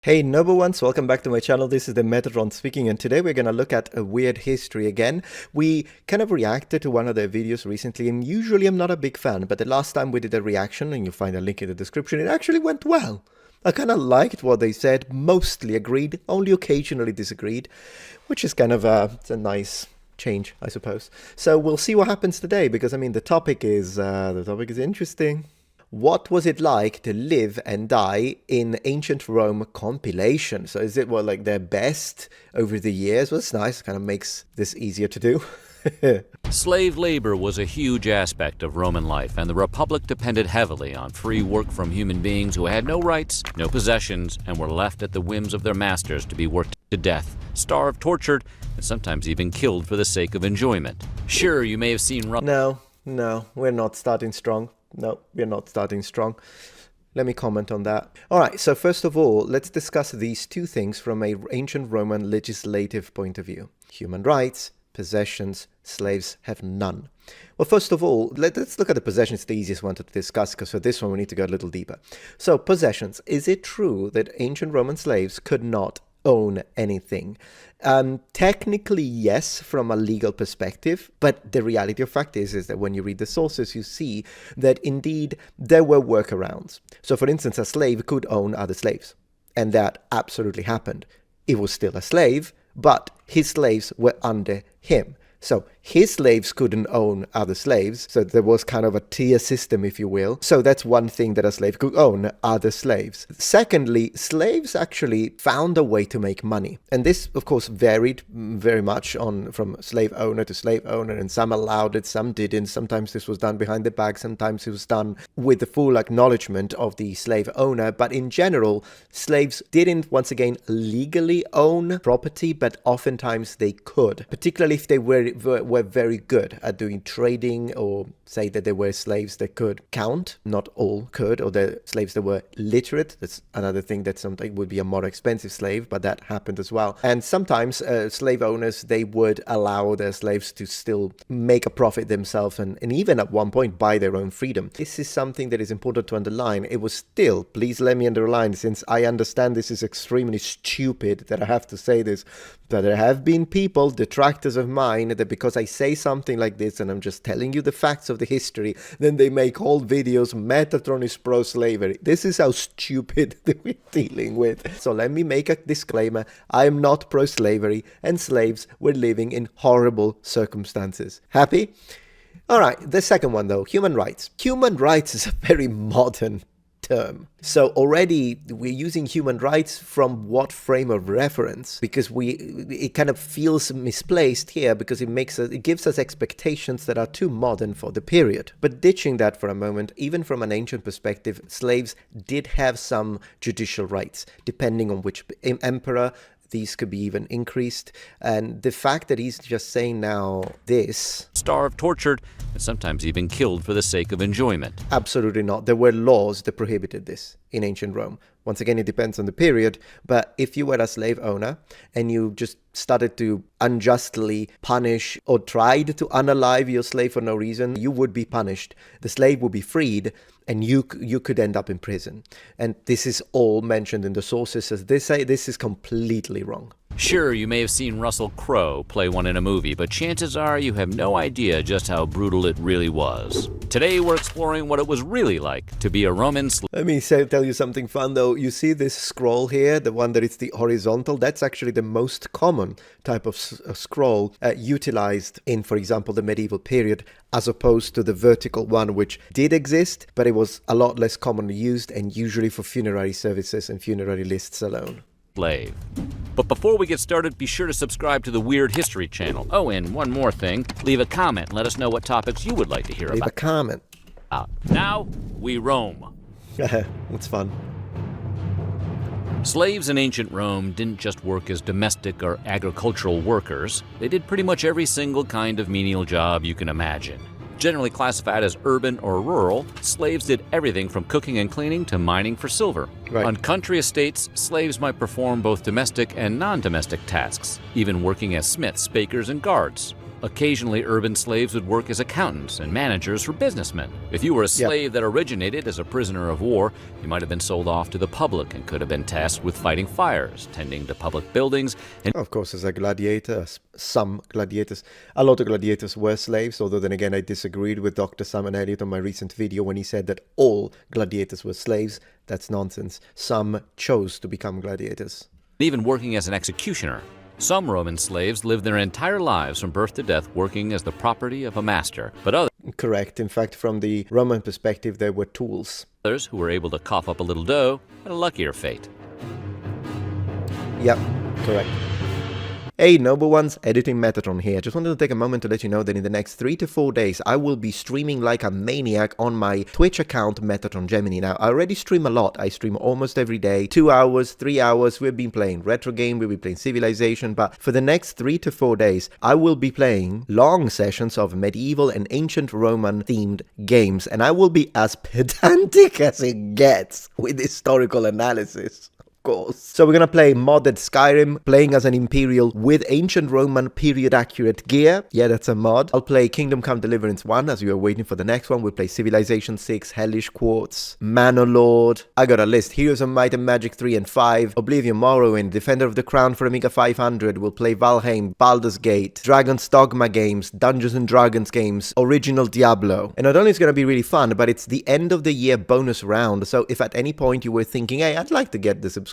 Hey number ones, welcome back to my channel. This is the Metatron speaking, and today we're going to look at a weird history again. We kind of reacted to one of their videos recently, and usually I'm not a big fan, but the last time we did a reaction, and you'll find a link in the description, it actually went well. I kind of liked what they said, mostly agreed, only occasionally disagreed, which is kind of it's a nice change, I suppose. So we'll see what happens today, because I mean the topic is interesting. What was it like to live and die in ancient Rome compilation? So is it like their best over the years? Well, it's nice. It kind of makes this easier to do. Slave labor was a huge aspect of Roman life, and the Republic depended heavily on free work from human beings who had no rights, no possessions, and were left at the whims of their masters to be worked to death, starved, tortured, and sometimes even killed for the sake of enjoyment. Sure, you may have seen... No, we're not starting strong. No, we're not starting strong. Let me comment on that. All right, so first of all, let's discuss these two things from an ancient Roman legislative point of view. Human rights, possessions, slaves have none. Well, first of all, let's look at the possessions, the easiest one to discuss, because for this one we need to go a little deeper. So, possessions. Is it true that ancient Roman slaves could not own anything? Technically, yes, from a legal perspective, but the reality of fact is that when you read the sources, you see that indeed there were workarounds. So, for instance, a slave could own other slaves, and that absolutely happened. He was still a slave, but his slaves were under him. So his slaves couldn't own other slaves, so there was kind of a tier system, if you will. So that's one thing, that a slave could own other slaves. Secondly, slaves actually found a way to make money. And this, of course, varied very much from slave owner to slave owner, and some allowed it, some didn't. Sometimes this was done behind the back, sometimes it was done with the full acknowledgement of the slave owner. But in general, slaves didn't, once again, legally own property, but oftentimes they could, particularly if they were very good at doing trading, or say that there were slaves that could count. Not all could, or the slaves that were literate. That's another thing, that sometimes would be a more expensive slave, but that happened as well. And sometimes slave owners, they would allow their slaves to still make a profit themselves, and even at one point buy their own freedom. This is something that is important to underline. It was still, please let me underline, since I understand this is extremely stupid that I have to say this, but there have been people, detractors of mine, that because I say something like this and I'm just telling you the facts of the history, then they make whole videos, Metatron is pro-slavery. This is how stupid we're dealing with. So let me make a disclaimer. I am not pro-slavery, and slaves were living in horrible circumstances. Happy? All right, the second one though, human rights. Human rights is a very modern term. So already we're using human rights from what frame of reference? Because it kind of feels misplaced here, because it gives us expectations that are too modern for the period. But ditching that for a moment, even from an ancient perspective, slaves did have some judicial rights, depending on which emperor. These could be even increased. And the fact that he's just saying now this... starved, tortured, and sometimes even killed for the sake of enjoyment. Absolutely not. There were laws that prohibited this in ancient Rome. Once again, it depends on the period, but if you were a slave owner and you just started to unjustly punish or tried to unalive your slave for no reason, you would be punished. The slave would be freed, and you could end up in prison. And this is all mentioned in the sources as they say. This is completely wrong. Sure, you may have seen Russell Crowe play one in a movie, but chances are you have no idea just how brutal it really was. Today we're exploring what it was really like to be a Roman slave. Let me tell you something fun though. You see this scroll here, the one that is the horizontal? That's actually the most common type of scroll utilized in, for example, the medieval period, as opposed to the vertical one, which did exist, but it was a lot less commonly used, and usually for funerary services and funerary lists alone. Slave. But before we get started, be sure to subscribe to the Weird History channel. Oh, and one more thing, leave a comment and let us know what topics you would like to hear about. Leave a comment. Now, we roam. It's fun. Slaves in ancient Rome didn't just work as domestic or agricultural workers. They did pretty much every single kind of menial job you can imagine. Generally classified as urban or rural, slaves did everything from cooking and cleaning to mining for silver. Right. On country estates, slaves might perform both domestic and non-domestic tasks, even working as smiths, bakers, and guards. Occasionally, urban slaves would work as accountants and managers for businessmen. If you were a slave that originated as a prisoner of war, you might have been sold off to the public and could have been tasked with fighting fires, tending to public buildings, and Of course, as a gladiator, some gladiators, a lot of gladiators were slaves, although then again I disagreed with Dr. Simon Elliott on my recent video when he said that all gladiators were slaves. That's nonsense. Some chose to become gladiators. even working as an executioner. Some Roman slaves lived their entire lives from birth to death working as the property of a master, but Correct. In fact, from the Roman perspective, they were tools. others who were able to cough up a little dough had a luckier fate. Yep, correct. Hey, noble ones, editing Metatron here. Just wanted to take a moment to let you know that in the next 3 to 4 days, I will be streaming like a maniac on my Twitch account, Metatron Gemini. Now, I already stream a lot. I stream almost every day, 2 hours, 3 hours. We've been playing retro game, we'll be playing Civilization, but for the next 3 to 4 days, I will be playing long sessions of medieval and ancient Roman themed games, and I will be as pedantic as it gets with historical analysis. Course. So we're gonna play modded Skyrim, playing as an Imperial with ancient Roman period accurate gear. Yeah, that's a mod. I'll play Kingdom Come Deliverance 1 as we are waiting for the next one. We'll play Civilization 6, Hellish Quartz, Manor Lord. I got a list. Heroes of Might and Magic 3 and 5, Oblivion, Morrowind, Defender of the Crown for Amiga 500. We'll play Valheim, Baldur's Gate, Dragon's Dogma games, Dungeons and Dragons games, original Diablo. And not only is it gonna be really fun, but it's the end of the year bonus round. So if at any point you were thinking, hey, I'd like to get the subscription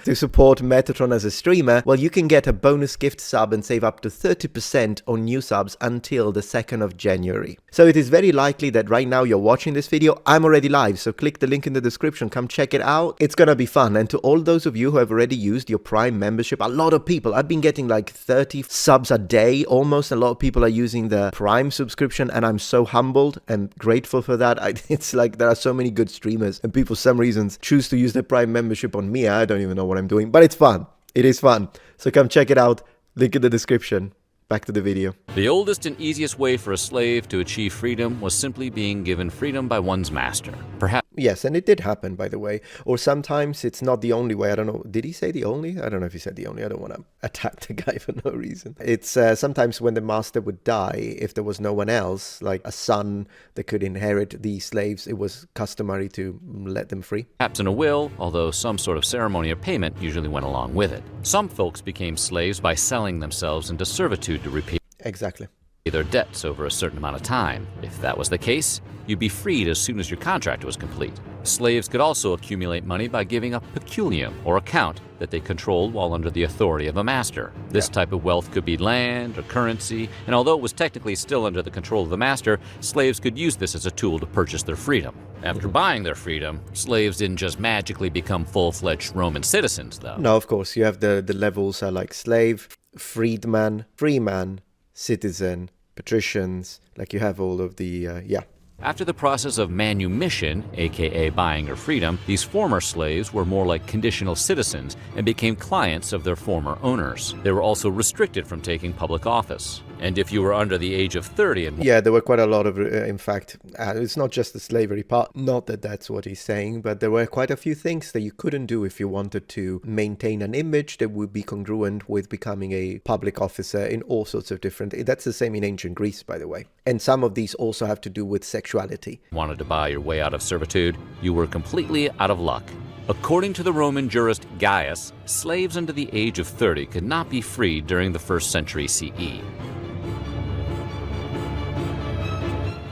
to support Metatron as a streamer, well, you can get a bonus gift sub and save up to 30% on new subs until the 2nd of January. So it is very likely that right now you're watching this video, I'm already live, so click the link in the description, come check it out. It's gonna be fun. And to all those of you who have already used your Prime membership, a lot of people, I've been getting like 30 subs a day, almost. A lot of people are using the Prime subscription, and I'm so humbled and grateful for that. It's like there are so many good streamers, and people for some reasons choose to use their Prime membership on me. I don't even know what I'm doing, but it's fun. It is fun. So come check it out. Link in the description. Back to the video. The oldest and easiest way for a slave to achieve freedom was simply being given freedom by one's master. Perhaps Yes, and it did happen, by the way. Or sometimes it's not the only way. I don't know. Did he say the only? I don't know if he said the only. I don't want to attack the guy for no reason. It's sometimes when the master would die, if there was no one else, like a son that could inherit the slaves, it was customary to let them free. in a will, although some sort of ceremony or payment usually went along with it. Some folks became slaves by selling themselves into servitude to repay Exactly. their debts over a certain amount of time. If that was the case, you'd be freed as soon as your contract was complete. Slaves could also accumulate money by giving up peculium, or account, that they controlled while under the authority of a master. This type of wealth could be land or currency, and although it was technically still under the control of the master, slaves could use this as a tool to purchase their freedom. After buying their freedom, slaves didn't just magically become full-fledged Roman citizens, though. No, of course, you have the levels are like slave, freedman, freeman, citizen, patricians, like you have all of the, After the process of manumission, aka buying your freedom, these former slaves were more like conditional citizens and became clients of their former owners. They were also restricted from taking public office. And if you were under the age of 30 and Yeah, there were quite a lot of, in fact, it's not just the slavery part, not that that's what he's saying, but there were quite a few things that you couldn't do if you wanted to maintain an image that would be congruent with becoming a public officer in all sorts of different, that's the same in ancient Greece, by the way. And some of these also have to do with sexuality. wanted to buy your way out of servitude, you were completely out of luck. According to the Roman jurist Gaius, slaves under the age of 30 could not be freed during the 1st century CE.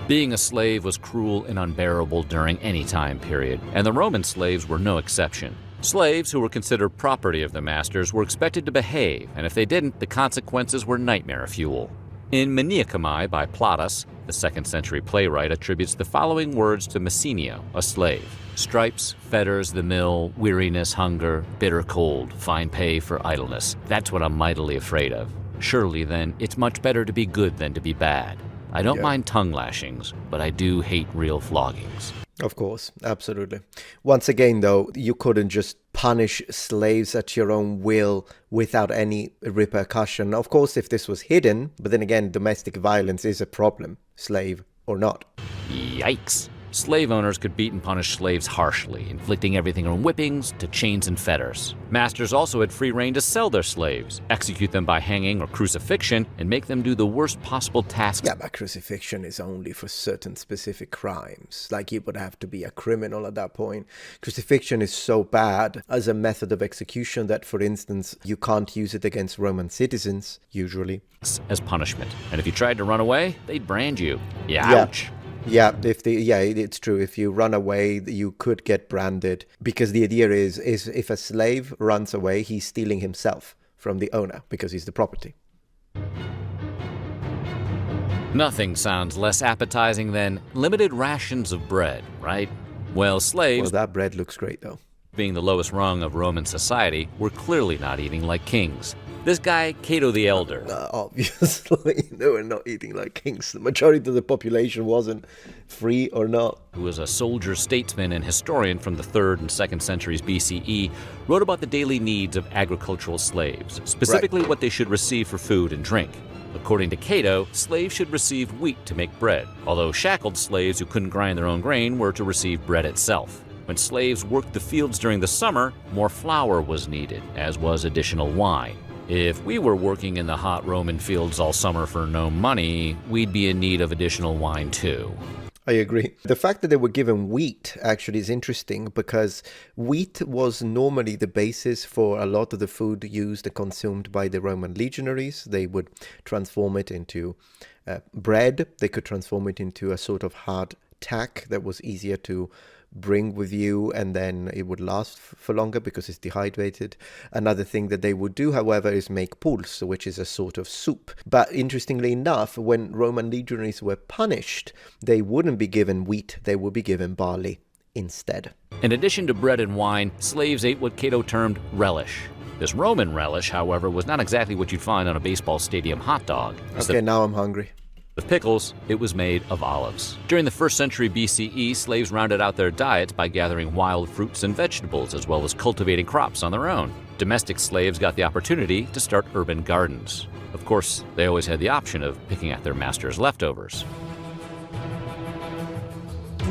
Being a slave was cruel and unbearable during any time period, and the Roman slaves were no exception. Slaves who were considered property of the masters were expected to behave, and if they didn't, the consequences were nightmare fuel. In Maniacomi by Plautus, the 2nd century playwright attributes the following words to Messenio, a slave: stripes, fetters, the mill, weariness, hunger, bitter cold, fine pay for idleness. That's what I'm mightily afraid of. Surely, then, it's much better to be good than to be bad. I don't mind tongue lashings, but I do hate real floggings. Of course, absolutely. Once again, though, you couldn't just punish slaves at your own will without any repercussion. Of course, if this was hidden, but then again, domestic violence is a problem, slave or not. Yikes. Slave owners could beat and punish slaves harshly, inflicting everything from whippings to chains and fetters. Masters also had free rein to sell their slaves, execute them by hanging or crucifixion, and make them do the worst possible tasks. Yeah, but crucifixion is only for certain specific crimes. Like, you would have to be a criminal at that point. Crucifixion is so bad as a method of execution that, for instance, you can't use it against Roman citizens, usually. As punishment. And if you tried to run away, they'd brand you. Ouch. Yeah, it's true. If you run away, you could get branded, because the idea is if a slave runs away, he's stealing himself from the owner because he's the property. Nothing sounds less appetizing than limited rations of bread, right? Well, slaves, Well, that bread looks great, though. being the lowest rung of Roman society, were clearly not eating like kings. This guy, Cato the Elder, Obviously, they were not eating like kings. The majority of the population wasn't free or not. who was a soldier, statesman, and historian from the 3rd and 2nd centuries BCE, wrote about the daily needs of agricultural slaves, specifically what they should receive for food and drink. According to Cato, slaves should receive wheat to make bread, although shackled slaves who couldn't grind their own grain were to receive bread itself. When slaves worked the fields during the summer, more flour was needed, as was additional wine. If we were working in the hot Roman fields all summer for no money, we'd be in need of additional wine too. I agree. The fact that they were given wheat actually is interesting, because wheat was normally the basis for a lot of the food used and consumed by the Roman legionaries. They would transform it into bread. They could transform it into a sort of hard tack that was easier to bring with you, and then it would last for longer because it's dehydrated. Another thing that they would do, however, is make pulse, which is a sort of soup. But interestingly enough, when Roman legionaries were punished, they wouldn't be given wheat, they would be given barley instead. In addition to bread and wine, slaves ate what Cato termed relish. This Roman relish, however, was not exactly what you'd find on a baseball stadium hot dog. Okay, now I'm hungry. With pickles, it was made of olives. During the 1st century BCE, slaves rounded out their diets by gathering wild fruits and vegetables, as well as cultivating crops on their own. Domestic slaves got the opportunity to start urban gardens. Of course, they always had the option of picking at their master's leftovers.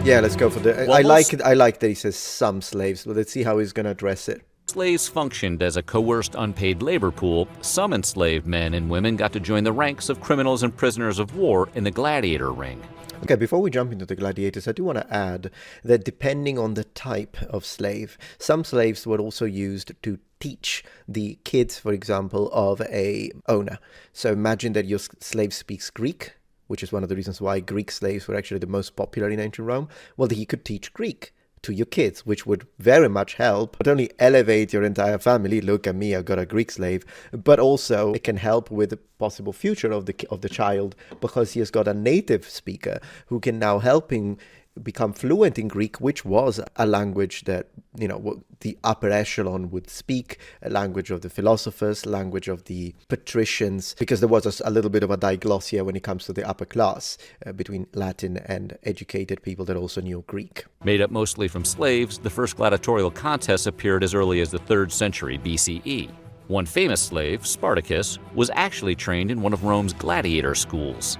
Yeah, let's go for the... I like that he says some slaves, but let's see how he's going to address it. Slaves functioned as a coerced unpaid labor pool. Some enslaved men and women got to join the ranks of criminals and prisoners of war in the gladiator ring. Okay, before we jump into the gladiators, I do want to add that depending on the type of slave, some slaves were also used to teach the kids, for example, of a owner. So imagine that your slave speaks Greek, which is one of the reasons why Greek slaves were actually the most popular in ancient Rome. Well, he could teach Greek to your kids, which would very much help, not only elevate your entire family, look at me, I've got a Greek slave, but also it can help with the possible future of the child, because he has got a native speaker who can now help him become fluent in Greek, which was a language that, you know, the upper echelon would speak, a language of the philosophers, language of the patricians, because there was a little bit of a diglossia when it comes to the upper class between Latin and educated people that also knew Greek. Made up mostly from slaves, the first gladiatorial contests appeared as early as the 3rd century BCE. One famous slave, Spartacus, was actually trained in one of Rome's gladiator schools.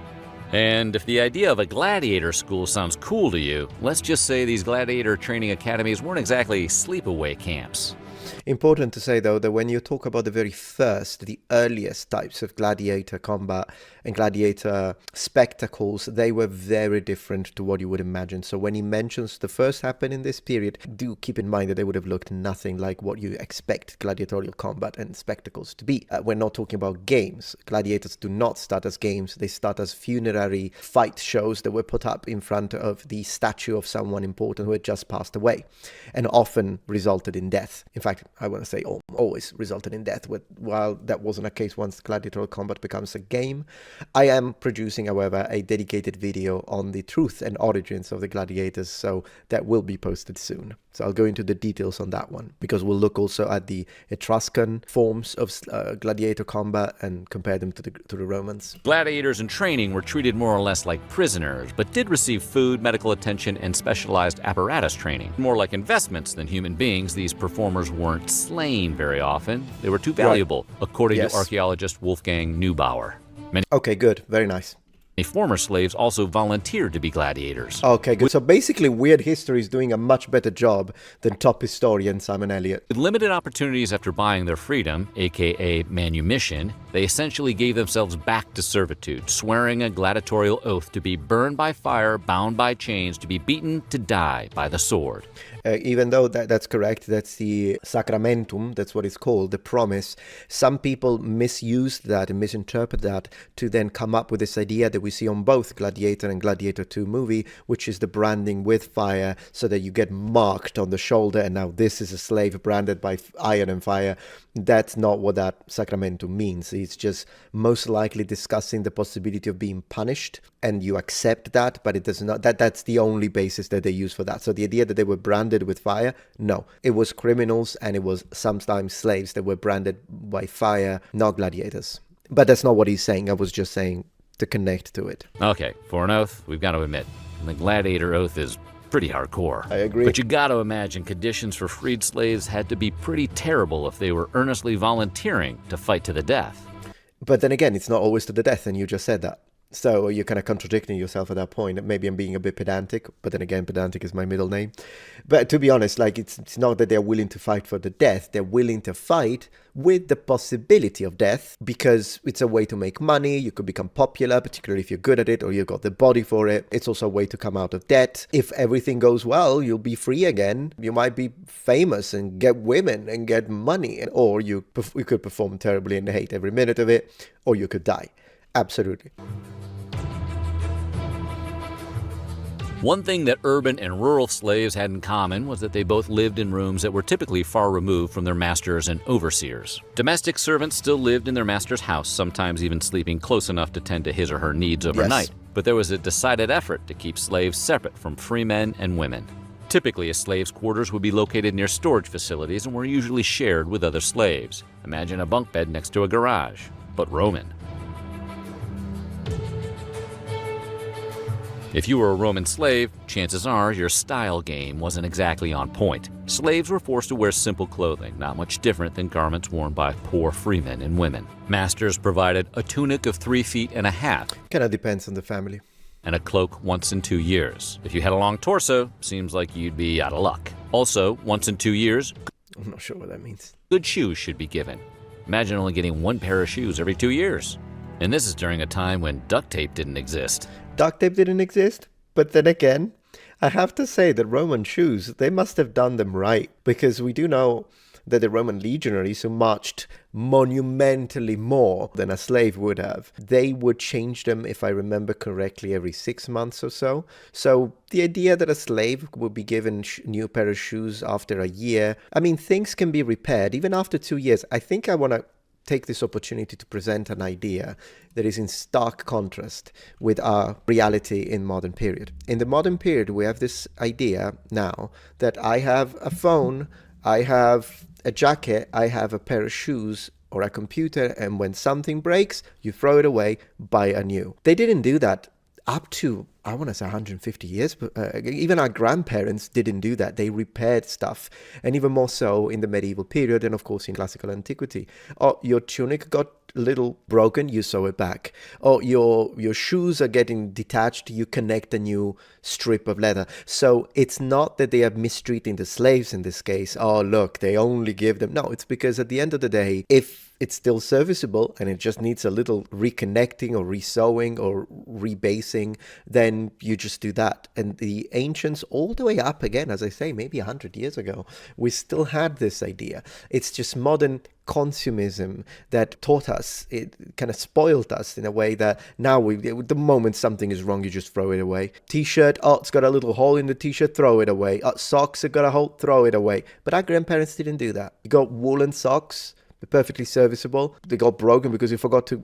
And if the idea of a gladiator school sounds cool to you, let's just say these gladiator training academies weren't exactly sleepaway camps. Important to say, though, that when you talk about the very first, the earliest types of gladiator combat and gladiator spectacles, they were very different to what you would imagine. So when he mentions the first happened in this period, do keep in mind that they would have looked nothing like what you expect gladiatorial combat and spectacles to be. We're not talking about games. Gladiators do not start as games. They start as funerary fight shows that were put up in front of the statue of someone important who had just passed away, and often resulted in death. In fact, I want to say always resulted in death. While that wasn't a case once gladiatorial combat becomes a game. I am producing, however, a dedicated video on the truth and origins of the gladiators, so that will be posted soon. So I'll go into the details on that one, because we'll look also at the Etruscan forms of gladiator combat and compare them to the Romans. Gladiators in training were treated more or less like prisoners, but did receive food, medical attention, and specialized apparatus training. More like investments than human beings, these performers weren't slain very often. They were too valuable, according to archaeologist Wolfgang Neubauer. Okay, good. Very nice. Former slaves also volunteered to be gladiators. Okay, good. So basically, Weird History is doing a much better job than top historian Simon Elliott. With limited opportunities after buying their freedom, aka manumission, they essentially gave themselves back to servitude, swearing a gladiatorial oath to be burned by fire, bound by chains, to be beaten, to die by the sword. Even though that's correct, that's the sacramentum, that's what it's called, the promise. Some people misuse that and misinterpret that to then come up with this idea that we see on both Gladiator and Gladiator 2 movie, which is the branding with fire, so that you get marked on the shoulder, and now this is a slave branded by iron and fire. That's not what that sacramentum means. It's just most likely discussing the possibility of being punished, and you accept that, but it does not. That's the only basis that they use for that. So the idea that they were branded with fire, no. It was criminals, and it was sometimes slaves that were branded by fire, not gladiators. But that's not what he's saying. I was just saying to connect to it. Okay, for an oath, we've got to admit, the gladiator oath is pretty hardcore. I agree. But you got to imagine conditions for freed slaves had to be pretty terrible if they were earnestly volunteering to fight to the death. But then again, it's not always to the death, and you just said that. So you're kind of contradicting yourself at that point. Maybe I'm being a bit pedantic, but then again, pedantic is my middle name. But to be honest, like it's not that they're willing to fight for the death. They're willing to fight with the possibility of death because it's a way to make money. You could become popular, particularly if you're good at it or you've got the body for it. It's also a way to come out of debt. If everything goes well, you'll be free again. You might be famous and get women and get money. Or you could perform terribly and hate every minute of it, or you could die. Absolutely. One thing that urban and rural slaves had in common was that they both lived in rooms that were typically far removed from their masters and overseers. Domestic servants still lived in their master's house, sometimes even sleeping close enough to tend to his or her needs overnight. Yes. But there was a decided effort to keep slaves separate from free men and women. Typically, a slave's quarters would be located near storage facilities and were usually shared with other slaves. Imagine a bunk bed next to a garage, but Roman. If you were a Roman slave, chances are your style game wasn't exactly on point. Slaves were forced to wear simple clothing, not much different than garments worn by poor freemen and women. Masters provided a tunic of 3 feet and a half. Kind of depends on the family. And a cloak once in 2 years. If you had a long torso, seems like you'd be out of luck. Also, once in 2 years, I'm not sure what that means. Good shoes should be given. Imagine only getting 1 pair of shoes every 2 years. And this is during a time when duct tape didn't exist. Duct tape didn't exist, but then again, I have to say that Roman shoes, they must have done them right, because we do know that the Roman legionaries who marched monumentally more than a slave would have, they would change them, if I remember correctly, every 6 months or so. So the idea that a slave would be given a new pair of shoes after a year, I mean, things can be repaired even after 2 years. I think I want to take this opportunity to present an idea that is in stark contrast with our reality in modern period. In the modern period, we have this idea now that I have a phone, I have a jacket, I have a pair of shoes or a computer, and when something breaks, you throw it away, buy a new. They didn't do that up to, I want to say 150 years, but even our grandparents didn't do that. They repaired stuff, and even more so in the medieval period, and of course in classical antiquity. Oh, your tunic got a little broken, you sew it back. Oh, your shoes are getting detached, you connect a new strip of leather. So it's not that they are mistreating the slaves in this case. Oh, look, they only give them. No, it's because at the end of the day, if it's still serviceable and it just needs a little reconnecting or resewing or rebasing, then you just do that. And the ancients, all the way up again, as I say, maybe 100 years ago, we still had this idea. It's just modern consumism that taught us, it kind of spoiled us in a way that now the moment something is wrong, you just throw it away. T-shirt, oh, it's got a little hole in the t-shirt, throw it away. Oh, socks have got a hole, throw it away. But our grandparents didn't do that. You got woolen socks, they're perfectly serviceable. They got broken because you forgot to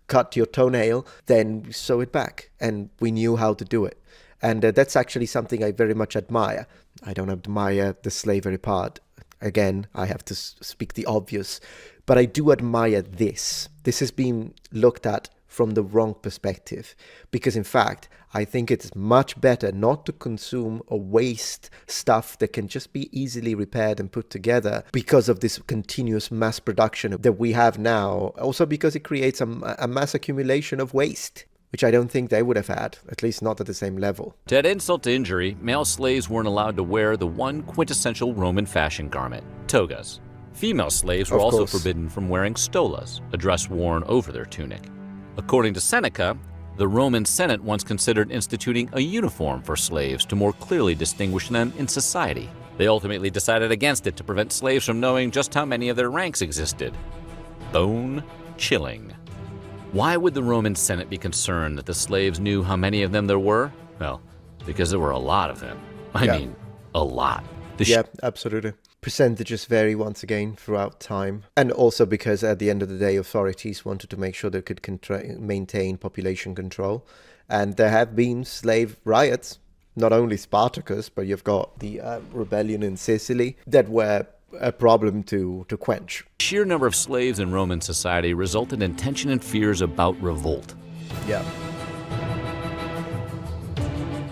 cut your toenail, then you sew it back. And we knew how to do it. And that's actually something I very much admire. I don't admire the slavery part. Again, I have to speak the obvious. But I do admire this. This has been looked at from the wrong perspective. Because in fact, I think it's much better not to consume or waste stuff that can just be easily repaired and put together because of this continuous mass production that we have now. Also because it creates a mass accumulation of waste. which I don't think they would have had, at least not at the same level. To add insult to injury, male slaves weren't allowed to wear the one quintessential Roman fashion garment, togas. Female slaves were also forbidden from wearing stolas, a dress worn over their tunic. According to Seneca, the Roman Senate once considered instituting a uniform for slaves to more clearly distinguish them in society. They ultimately decided against it to prevent slaves from knowing just how many of their ranks existed. Bone-chilling. Why would the Roman Senate be concerned that the slaves knew how many of them there were? Well, because there were a lot of them. I mean, a lot. Yeah, absolutely. Percentages vary once again throughout time. And also because at the end of the day, authorities wanted to make sure they could maintain population control. And there have been slave riots, not only Spartacus, but you've got the rebellion in Sicily that were a problem to quench. The sheer number of slaves in Roman society resulted in tension and fears about revolt. Yeah.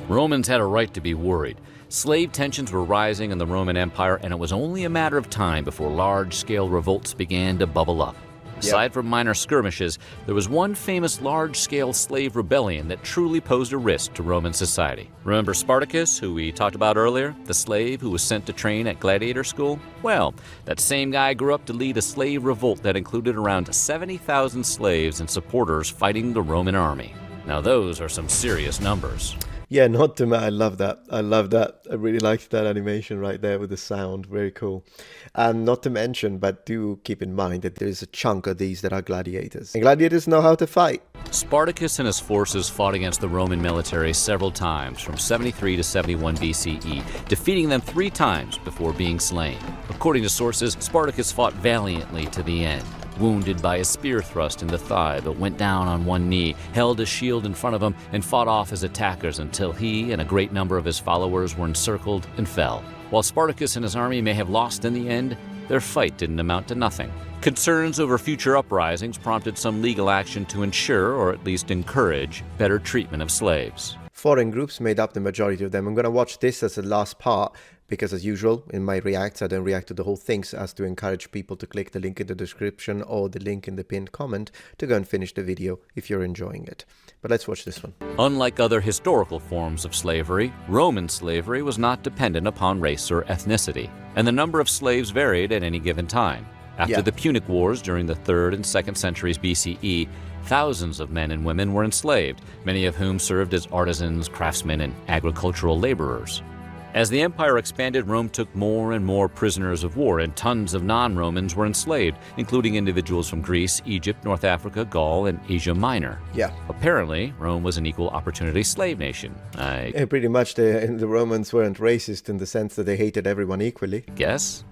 Romans had a right to be worried. Slave tensions were rising in the Roman Empire, and it was only a matter of time before large-scale revolts began to bubble up. Aside from minor skirmishes, there was one famous large-scale slave rebellion that truly posed a risk to Roman society. Remember Spartacus, who we talked about earlier, the slave who was sent to train at Gladiator school? Well, that same guy grew up to lead a slave revolt that included around 70,000 slaves and supporters fighting the Roman army. Now those are some serious numbers. Yeah, not to I love that. I love that. I really liked that animation right there with the sound. Very cool. And not to mention, but do keep in mind that there's a chunk of these that are gladiators. And gladiators know how to fight. Spartacus and his forces fought against the Roman military several times from 73 to 71 BCE, defeating them 3 times before being slain. According to sources, Spartacus fought valiantly to the end. Wounded by a spear thrust in the thigh, but went down on one knee, held a shield in front of him, and fought off his attackers until he and a great number of his followers were encircled and fell. While Spartacus and his army may have lost in the end, their fight didn't amount to nothing. Concerns over future uprisings prompted some legal action to ensure, or at least encourage, better treatment of slaves. Foreign groups made up the majority of them. I'm going to watch this as the last part because, as usual, in my reacts, I don't react to the whole thing, so as to encourage people to click the link in the description or the link in the pinned comment to go and finish the video if you're enjoying it. But let's watch this one. Unlike other historical forms of slavery, Roman slavery was not dependent upon race or ethnicity, and the number of slaves varied at any given time. After the Punic Wars during the 3rd and 2nd centuries BCE, thousands of men and women were enslaved, many of whom served as artisans, craftsmen, and agricultural laborers. As the empire expanded, Rome took more and more prisoners of war, and tons of non-Romans were enslaved, including individuals from Greece, Egypt, North Africa, Gaul, and Asia Minor. Yeah. Apparently, Rome was an equal opportunity slave nation. Pretty much the Romans weren't racist in the sense that they hated everyone equally. Guess?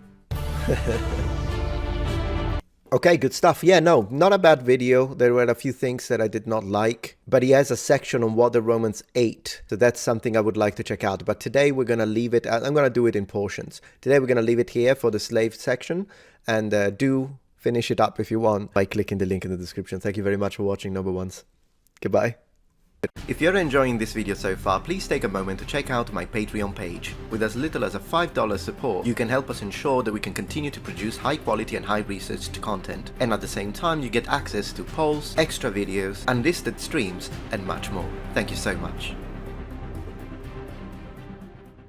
Okay, good stuff. Yeah, no, not a bad video. There were a few things that I did not like, but he has a section on what the Romans ate. So that's something I would like to check out. But today we're going to leave it, I'm going to do it in portions. Today we're going to leave it here for the slave section, and do finish it up if you want by clicking the link in the description. Thank you very much for watching, number ones. Goodbye. If you're enjoying this video so far, please take a moment to check out my Patreon page. With as little as a $5 support, you can help us ensure that we can continue to produce high quality and high researched content. And at the same time, you get access to polls, extra videos, unlisted streams, and much more. Thank you so much.